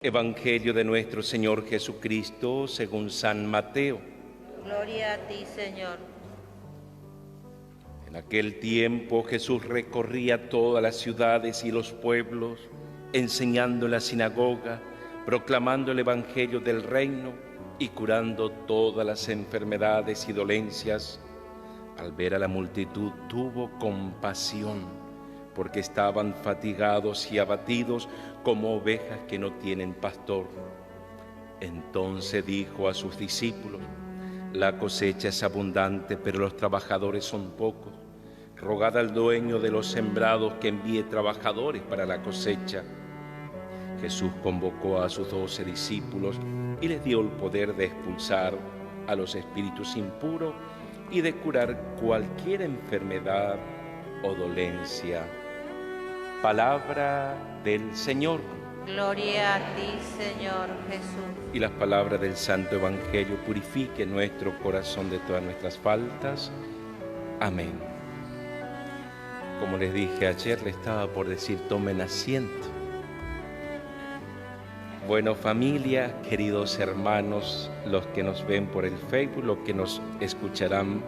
Evangelio de nuestro Señor Jesucristo según San Mateo. Gloria a ti, Señor. En aquel tiempo Jesús recorría todas las ciudades y los pueblos, enseñando en la sinagoga, proclamando el Evangelio del reino y curando todas las enfermedades y dolencias. Al ver a la multitud tuvo compasión, porque estaban fatigados y abatidos como ovejas que no tienen pastor. Entonces dijo a sus discípulos: la cosecha es abundante, pero los trabajadores son pocos. Rogad al dueño de los sembrados que envíe trabajadores para la cosecha. Jesús convocó a sus 12 discípulos y les dio el poder de expulsar a los espíritus impuros y de curar cualquier enfermedad o dolencia. Palabra del Señor. Gloria a ti, Señor Jesús. Y las palabras del Santo Evangelio purifiquen nuestro corazón de todas nuestras faltas. Amén. Como les dije ayer, le estaba por decir, tomen asiento. Bueno, familia, queridos hermanos, los que nos ven por el Facebook, los que nos escucharán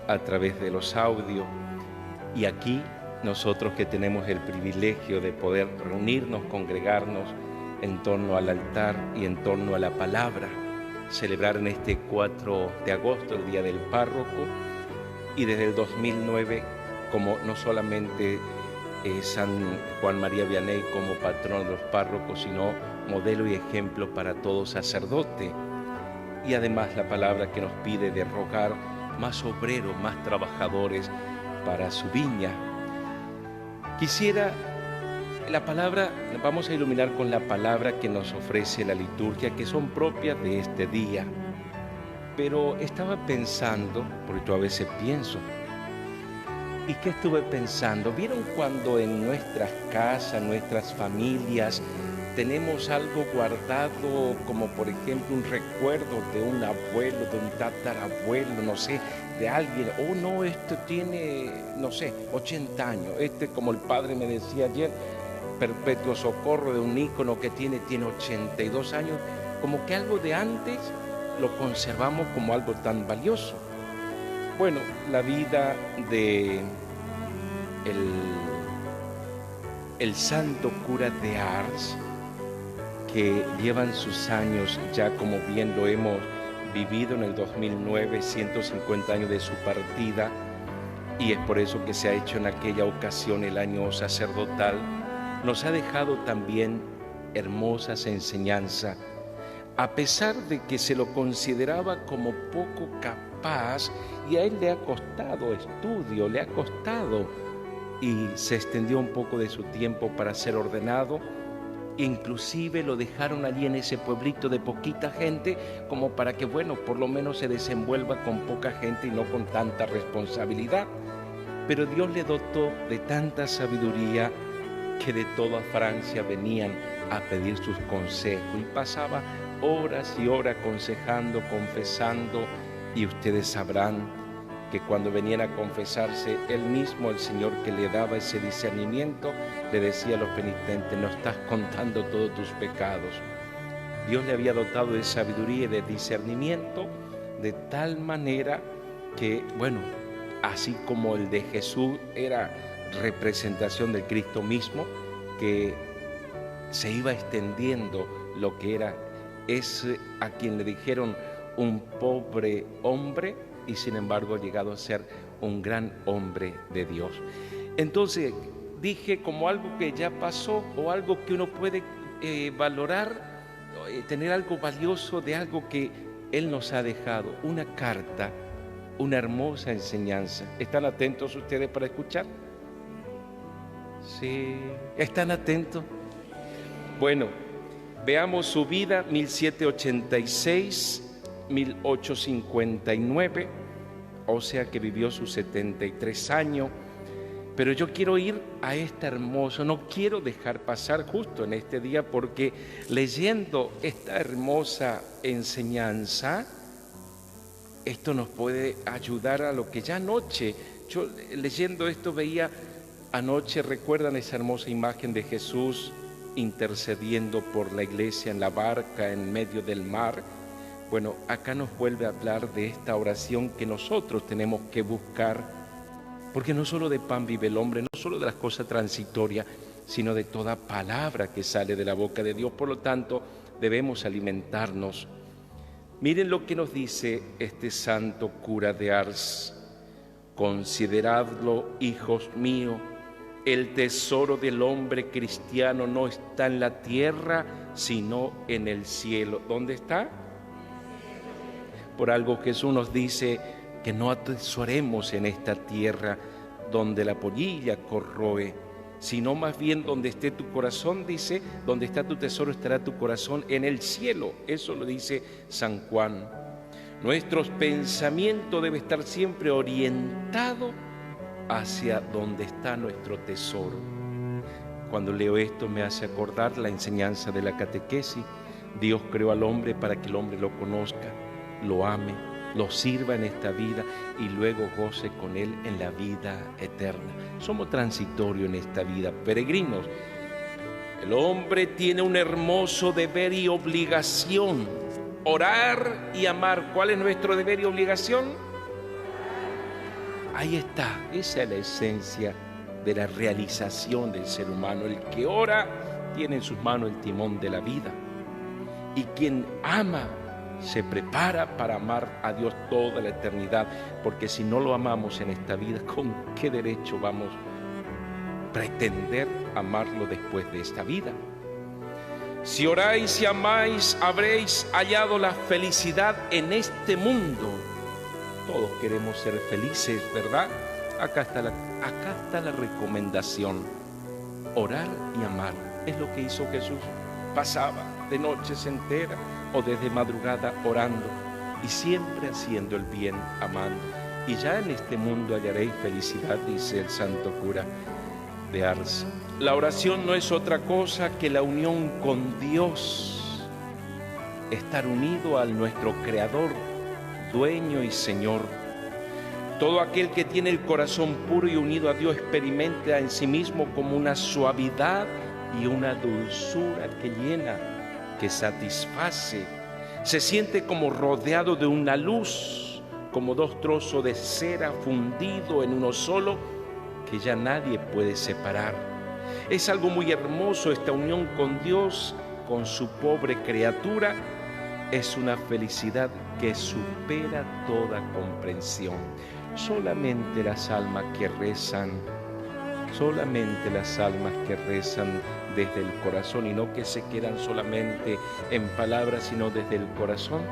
a través de los audios, y aquí nosotros que tenemos el privilegio de poder reunirnos, congregarnos en torno al altar y en torno a la palabra, celebrar en este 4 de agosto el Día del Párroco, y desde el 2009 como no solamente San Juan María Vianney como patrón de los párrocos, sino modelo y ejemplo para todo sacerdote. Y además la palabra que nos pide de rogar más obreros, más trabajadores para su viña. Quisiera, la palabra, vamos a iluminar con la palabra que nos ofrece la liturgia, que son propias de este día. Pero estaba pensando, porque yo a veces pienso, ¿y qué estuve pensando? ¿Vieron cuando en nuestras casas, nuestras familias, tenemos algo guardado, como por ejemplo un recuerdo de un abuelo, de un tatarabuelo, no sé, de alguien? Oh no, este tiene, no sé, 80 años. Como el padre me decía ayer, perpetuo socorro de un ícono que tiene 82 años. Como que algo de antes lo conservamos como algo tan valioso. Bueno, la vida de el santo cura de Ars, que llevan sus años ya, como bien lo hemos vivido en el 2009, 150 años de su partida, y es por eso que se ha hecho en aquella ocasión el año sacerdotal, nos ha dejado también hermosas enseñanzas. A pesar de que se lo consideraba como poco capaz, y a él le ha costado estudio, le ha costado, y se extendió un poco de su tiempo para ser ordenado. Inclusive lo dejaron allí en ese pueblito de poquita gente, como para que, bueno, por lo menos se desenvuelva con poca gente y no con tanta responsabilidad. Pero Dios le dotó de tanta sabiduría que de toda Francia venían a pedir sus consejos, y pasaba horas y horas aconsejando, confesando, y ustedes sabrán que cuando venían a confesarse, él mismo, el Señor que le daba ese discernimiento, le decía a los penitentes: no estás contando todos tus pecados. Dios le había dotado de sabiduría y de discernimiento, de tal manera que, bueno, así como el de Jesús era representación del Cristo mismo, que se iba extendiendo lo que era ese a quien le dijeron un pobre hombre, y sin embargo ha llegado a ser un gran hombre de Dios. Entonces dije, como algo que ya pasó, o algo que uno puede valorar, tener algo valioso de algo que Él nos ha dejado, una carta, una hermosa enseñanza. ¿Están atentos ustedes para escuchar? Sí, ¿están atentos? Bueno, veamos su vida, 1786-1859, o sea que vivió sus 73 años. Pero yo quiero ir a esta hermosa, no quiero dejar pasar justo en este día, porque leyendo esta hermosa enseñanza, esto nos puede ayudar a lo que ya anoche, yo leyendo esto veía anoche, ¿recuerdan esa hermosa imagen de Jesús intercediendo por la iglesia en la barca en medio del mar. Bueno, acá nos vuelve a hablar de esta oración que nosotros tenemos que buscar, porque no solo de pan vive el hombre, no solo de las cosas transitorias, sino de toda palabra que sale de la boca de Dios. Por lo tanto, debemos alimentarnos. Miren lo que nos dice este santo cura de Ars: consideradlo, hijos míos, el tesoro del hombre cristiano no está en la tierra, sino en el cielo. ¿Dónde está? Por algo Jesús nos dice que no atesoremos en esta tierra donde la polilla corroe, sino más bien donde esté tu corazón, dice, donde está tu tesoro estará tu corazón, en el cielo. Eso lo dice San Juan. Nuestros pensamientos deben estar siempre orientados hacia donde está nuestro tesoro. Cuando leo esto me hace acordar la enseñanza de la catequesis. Dios creó al hombre para que el hombre lo conozca, lo ame, lo sirva en esta vida y luego goce con él en la vida eterna. Somos transitorios en esta vida, peregrinos. El hombre tiene un hermoso deber y obligación: orar y amar. ¿Cuál es nuestro deber y obligación? Ahí está, esa es la esencia de la realización del ser humano. El que ora tiene en sus manos el timón de la vida, y quien ama se prepara para amar a Dios toda la eternidad, porque si no lo amamos en esta vida, ¿con qué derecho vamos a pretender amarlo después de esta vida? Si oráis y amáis, habréis hallado la felicidad en este mundo. Todos queremos ser felices, ¿verdad? Acá está la recomendación: orar y amar. Es lo que hizo Jesús. Pasaba de noches enteras o desde madrugada orando y siempre haciendo el bien, amando. Y ya en este mundo hallaréis felicidad, dice el santo cura de Ars. La oración no es otra cosa que la unión con Dios, estar unido al nuestro Creador, dueño y Señor. Todo aquel que tiene el corazón puro y unido a Dios experimenta en sí mismo como una suavidad y una dulzura que llena, que satisface. Se siente como rodeado de una luz, como dos trozos de cera fundido en uno solo, que ya nadie puede separar. Es algo muy hermoso esta unión con Dios, con su pobre criatura. Es una felicidad que supera toda comprensión. Solamente las almas que rezan desde el corazón, y no que se quedan solamente en palabras, sino desde el corazón,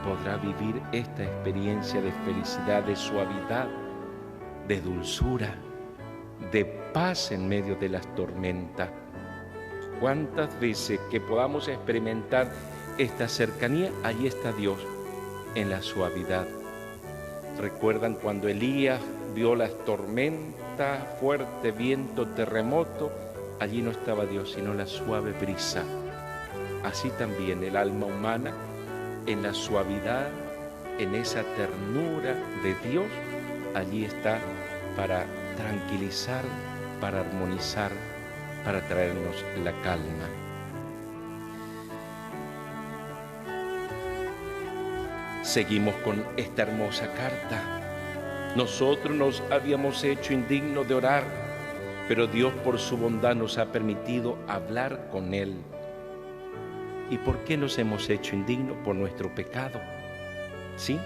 podrá vivir esta experiencia de felicidad, de suavidad, de dulzura, de paz en medio de las tormentas. ¿Cuántas veces que podamos experimentar esta cercanía? Allí está Dios, en la suavidad. ¿Recuerdan cuando Elías vio las tormentas, fuerte viento, terremoto? Allí no estaba Dios, sino la suave brisa. Así también el alma humana, en la suavidad, en esa ternura de Dios, allí está para tranquilizar, para armonizar, para traernos la calma. Seguimos con esta hermosa carta. Nosotros nos habíamos hecho indignos de orar, pero Dios por su bondad nos ha permitido hablar con Él. ¿Y por qué nos hemos hecho indignos? Por nuestro pecado. ¿Sí?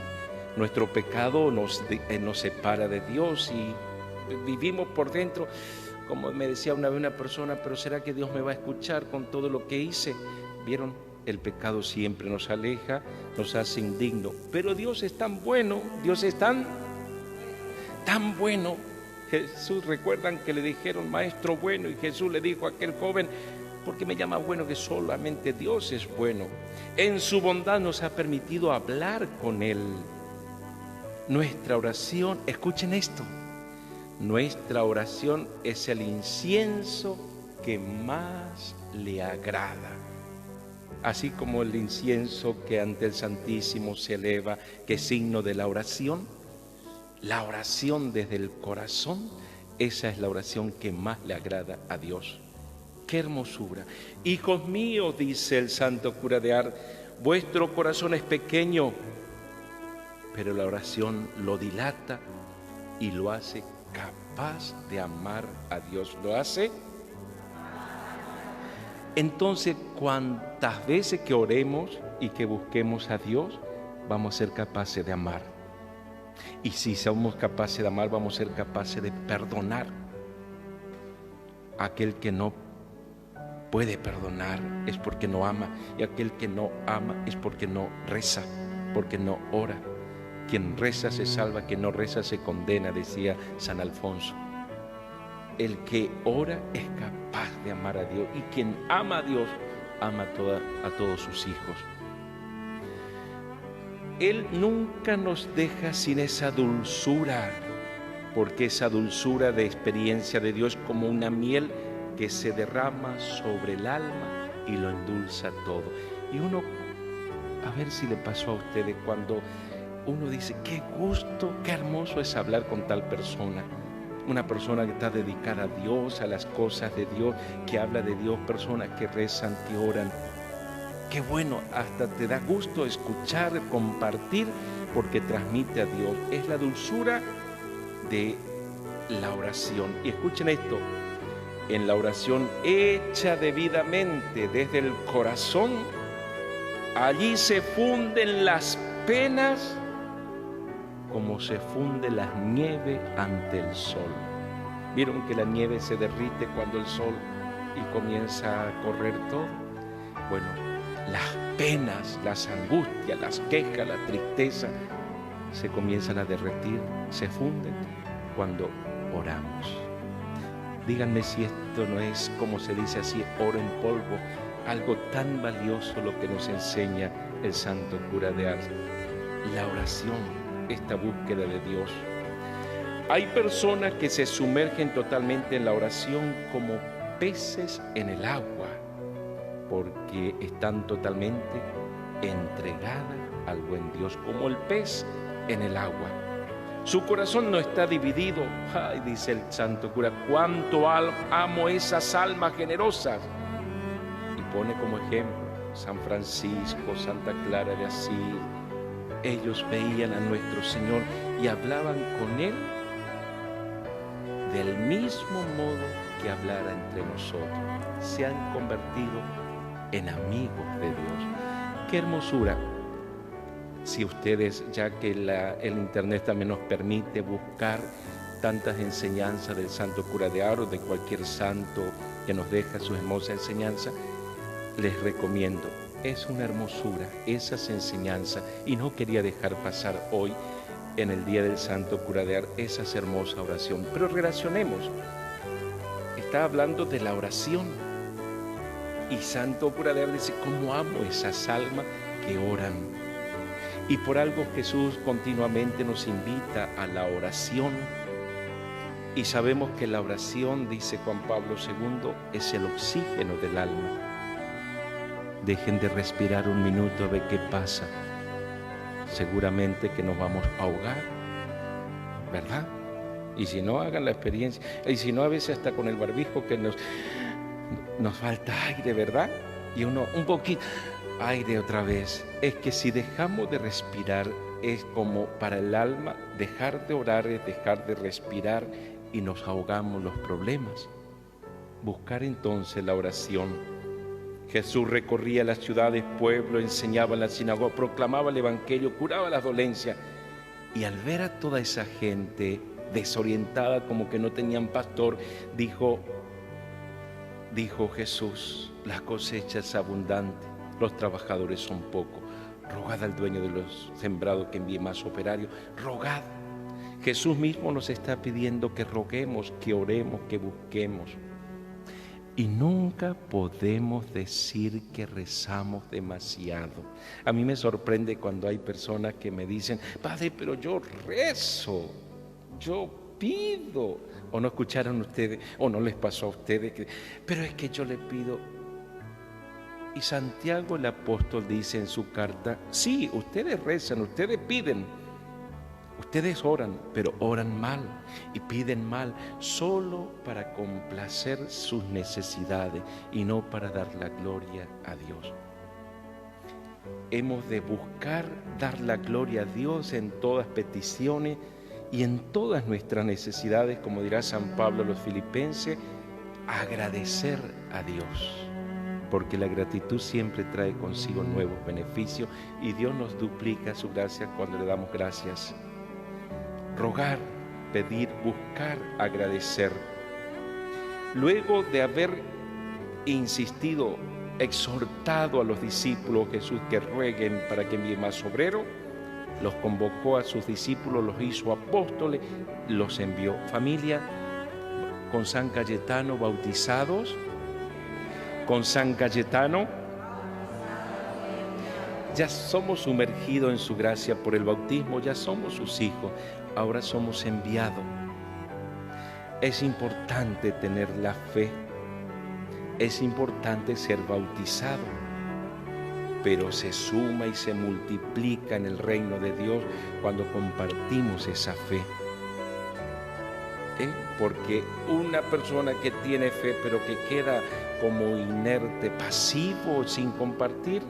Nuestro pecado nos separa de Dios y vivimos por dentro, como me decía una vez una persona, pero ¿será que Dios me va a escuchar con todo lo que hice? ¿Vieron? El pecado siempre nos aleja, nos hace indignos. Pero Dios es tan bueno, Dios es tan bueno. Jesús, recuerdan que le dijeron maestro bueno, y Jesús le dijo a aquel joven: ¿por qué me llama bueno? Que solamente Dios es bueno. En su bondad nos ha permitido hablar con Él. Nuestra oración, escuchen esto, nuestra oración es el incienso que más le agrada. Así como el incienso que ante el Santísimo se eleva, que es signo de la oración desde el corazón, esa es la oración que más le agrada a Dios. qué hermosura. Hijos míos, dice el santo cura de Ars, vuestro corazón es pequeño, pero la oración lo dilata y lo hace capaz de amar a Dios. ¿Lo hace? Entonces, cuantas veces que oremos y que busquemos a Dios, vamos a ser capaces de amar. Y si somos capaces de amar, vamos a ser capaces de perdonar. Aquel que no puede perdonar es porque no ama, y aquel que no ama es porque no reza, porque no ora. Quien reza se salva, quien no reza se condena, decía San Alfonso. El que ora es capaz de amar a Dios, y quien ama a Dios ama a todos sus hijos. Él nunca nos deja sin esa dulzura, porque esa dulzura de experiencia de Dios es como una miel que se derrama sobre el alma y lo endulza todo. Y uno, a ver si le pasó a ustedes, cuando uno dice, qué gusto, qué hermoso es hablar con tal persona. Una persona que está dedicada a Dios, a las cosas de Dios, que habla de Dios, personas que rezan, que oran. Qué bueno, hasta te da gusto escuchar, compartir, porque transmite a Dios. Es la dulzura de la oración. Y escuchen esto, en la oración hecha debidamente desde el corazón, allí se funden las penas como se funde la nieve ante el sol. ¿Vieron que la nieve se derrite cuando el sol y comienza a correr todo? Bueno, las penas, las angustias, las quejas, la tristeza se comienzan a derretir, se funden cuando oramos. Díganme si esto no es, como se dice así, oro en polvo, algo tan valioso lo que nos enseña el santo cura de Ars. La oración, esta búsqueda de Dios. Hay personas que se sumergen totalmente en la oración como peces en el agua, porque están totalmente entregadas al buen Dios, como el pez en el agua. Su corazón no está dividido. Ay, dice el santo cura, cuánto amo esas almas generosas. Y pone como ejemplo San Francisco, Santa Clara de Asís. Ellos veían a nuestro Señor y hablaban con Él del mismo modo que hablara entre nosotros. Se han convertido en amigos de Dios. ¡Qué hermosura! Si ustedes, ya que el internet también nos permite buscar tantas enseñanzas del santo cura de Ars, de cualquier santo que nos deja su hermosa enseñanza, les recomiendo. Es una hermosura esas enseñanzas, y no quería dejar pasar hoy, en el día del santo cura de Ars, esa hermosa oración. Pero relacionemos. Está hablando de la oración. Y santo cura de Ars dice, ¿cómo amo esas almas que oran? Y por algo Jesús continuamente nos invita a la oración. Y sabemos que la oración, dice Juan Pablo II, es el oxígeno del alma. Dejen de respirar un minuto a ver qué pasa. Seguramente que nos vamos a ahogar, ¿verdad? Y si no, hagan la experiencia. Y si no, a veces hasta con el barbijo que nos falta aire, ¿verdad? Y uno, un poquito, aire otra vez. Es que si dejamos de respirar, es como para el alma, dejar de orar es dejar de respirar y nos ahogamos los problemas. Buscar entonces la oración. Jesús recorría las ciudades, pueblos, enseñaba en la sinagoga, proclamaba el evangelio, curaba las dolencias. Y al ver a toda esa gente desorientada, como que no tenían pastor, dijo Jesús, la cosecha es abundante, los trabajadores son pocos. Rogad al dueño de los sembrados que envíe más operarios. Rogad. Jesús mismo nos está pidiendo que roguemos, que oremos, que busquemos. Y nunca podemos decir que rezamos demasiado. A mí me sorprende cuando hay personas que me dicen, Padre, pero yo rezo, yo pido. O no escucharon ustedes, o no les pasó a ustedes, pero es que yo le pido. Y Santiago el apóstol dice en su carta, sí, ustedes rezan, ustedes piden. Ustedes oran, pero oran mal y piden mal solo para complacer sus necesidades y no para dar la gloria a Dios. Hemos de buscar dar la gloria a Dios en todas peticiones y en todas nuestras necesidades, como dirá San Pablo a los Filipenses, agradecer a Dios, porque la gratitud siempre trae consigo nuevos beneficios y Dios nos duplica su gracia cuando le damos gracias. Rogar, pedir, buscar, agradecer. Luego de haber insistido, exhortado a los discípulos Jesús que rueguen para que envíe más obreros, los convocó a sus discípulos, los hizo apóstoles, los envió. Familia, con San Cayetano bautizados, con San Cayetano ya somos sumergidos en su gracia por el bautismo, ya somos sus hijos, ahora somos enviados. Es importante tener la fe, es importante ser bautizado, pero se suma y se multiplica en el reino de Dios cuando compartimos esa fe. Porque una persona que tiene fe pero que queda como inerte, pasivo, sin compartir,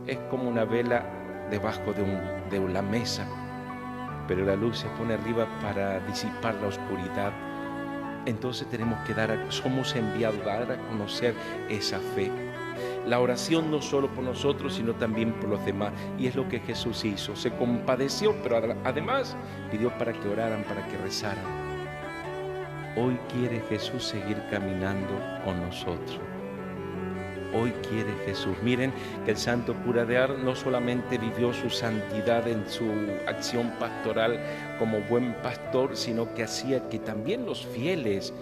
es como una vela debajo de la mesa, pero la luz se pone arriba para disipar la oscuridad. Entonces tenemos que somos enviados a dar a conocer esa fe. La oración no solo por nosotros, sino también por los demás. Y es lo que Jesús hizo. Se compadeció, pero además pidió para que oraran, para que rezaran. Hoy quiere Jesús seguir caminando con nosotros. Hoy quiere Jesús. Miren que el santo cura de Ars no solamente vivió su santidad en su acción pastoral como buen pastor, sino que hacía que también los fieles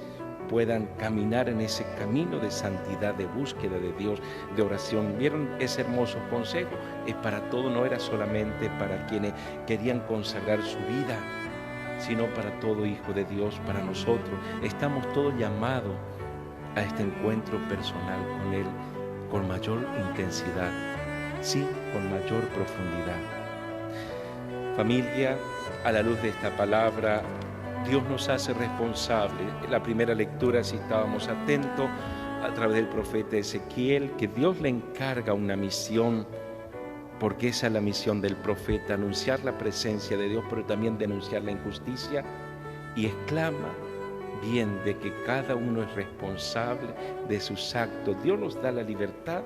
puedan caminar en ese camino de santidad, de búsqueda de Dios, de oración. ¿Vieron ese hermoso consejo? Es para todo, no era solamente para quienes querían consagrar su vida, sino para todo hijo de Dios, para nosotros. Estamos todos llamados a este encuentro personal con Él, con mayor intensidad, sí, con mayor profundidad. Familia, a la luz de esta palabra, Dios nos hace responsables. En la primera lectura, si estábamos atentos, a través del profeta Ezequiel, que Dios le encarga una misión, porque esa es la misión del profeta, anunciar la presencia de Dios, pero también denunciar la injusticia, y exclama bien de que cada uno es responsable de sus actos. Dios nos da la libertad,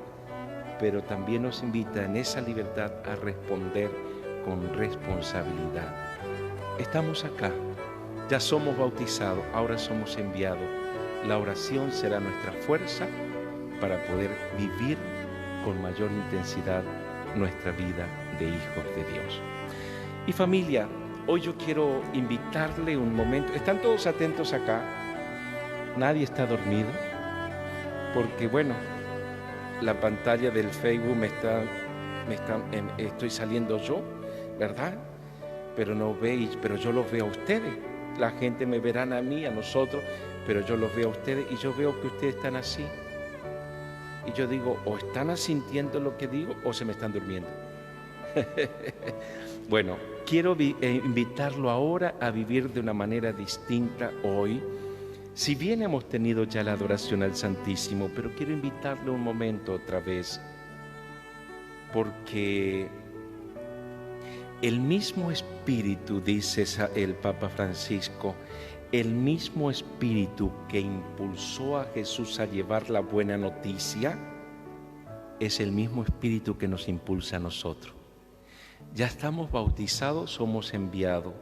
pero también nos invita en esa libertad a responder con responsabilidad. Estamos acá, ya somos bautizados, ahora somos enviados. La oración será nuestra fuerza para poder vivir con mayor intensidad nuestra vida de hijos de Dios. Y familia, hoy yo quiero invitarle un momento. ¿Están todos atentos acá? Nadie está dormido, porque bueno, la pantalla del Facebook estoy saliendo yo, ¿verdad? Pero no veis, pero yo los veo a ustedes. La gente me verán a mí, a nosotros, pero yo los veo a ustedes y yo veo que ustedes están así. Y yo digo, o están asintiendo lo que digo o se me están durmiendo. Bueno, quiero invitarlo ahora a vivir de una manera distinta hoy. Si bien hemos tenido ya la adoración al Santísimo, pero quiero invitarle un momento otra vez, porque el mismo Espíritu, dice el Papa Francisco, el mismo Espíritu que impulsó a Jesús a llevar la buena noticia, es el mismo Espíritu que nos impulsa a nosotros. Ya estamos bautizados, somos enviados,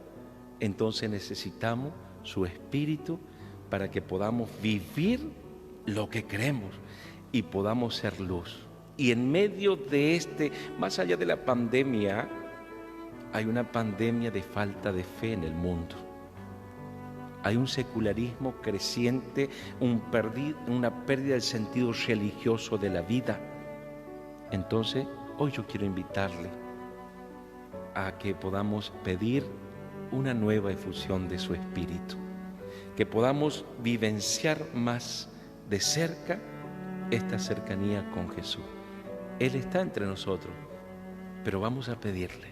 entonces necesitamos su Espíritu para que podamos vivir lo que creemos y podamos ser luz. Y en medio de más allá de la pandemia, hay una pandemia de falta de fe en el mundo. Hay un secularismo creciente, una pérdida del sentido religioso de la vida. Entonces, hoy yo quiero invitarle a que podamos pedir una nueva efusión de su Espíritu, que podamos vivenciar más de cerca esta cercanía con Jesús. Él está entre nosotros, pero vamos a pedirle.